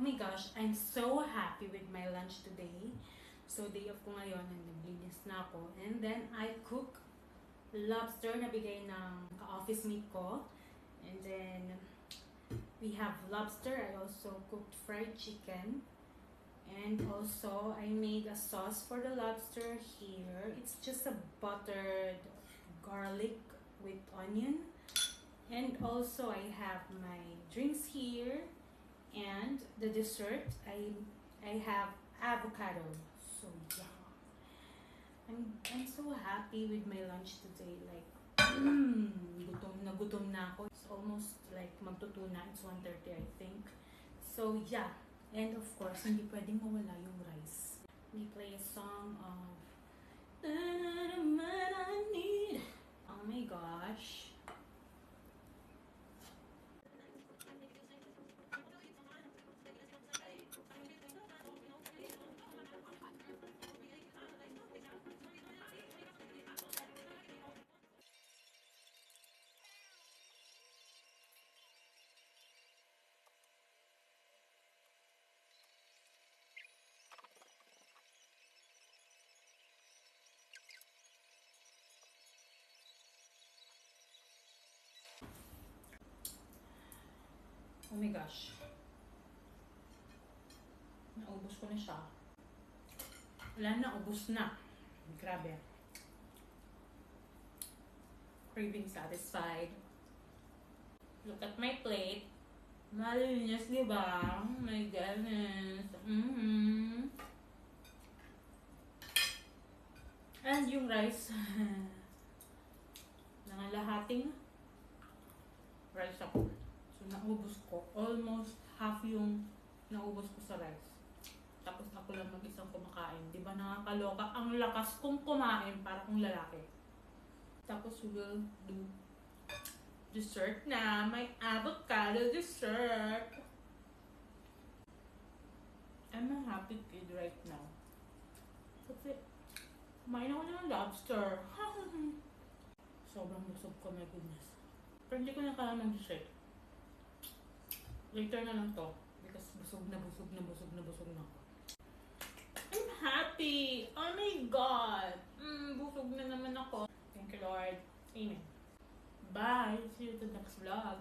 my gosh, I'm so happy with my lunch today. So, day off ko ngayon and naglinis na ako. And then, I cook lobster na bigay ng ka-office mate ko. And then, we have lobster. I also cooked fried chicken. And also, I made a sauce for the lobster here. It's just a buttered garlic with onion. And also, I have my drinks here. And the dessert, I have avocado. So yeah, I'm so happy with my lunch today. Like, gutom na ako. It's almost like magtuto na. It's 1:30 I think. So yeah, and of course, hindi pwedeng mawala yung rice. We play a song of "The Man I Need." Oh my gosh. Oh my gosh. Naubos ko na siya. Wala na, ubos na. Grabe. Craving satisfied. Look at my plate. Malinis, di ba? Oh my goodness. And yung rice. Nangalahating rice ako. So, naubos ko. Almost half yung naubos ko sa rice. Tapos ako lang mag-isang kumakain. Di ba nakakaloka? Ang lakas kong kumain para kong lalaki. Tapos we will do dessert na. My avocado dessert. I'm a happy kid right now. Kasi kumain ako ng lobster. Sobrang busog ko, my goodness. Pero hindi ko na kailangan ng dessert. Later na lang to. Because busog na ako. I'm happy! Oh my God! Busog na naman ako. Thank you, Lord. Amen. Bye! See you to the next vlog.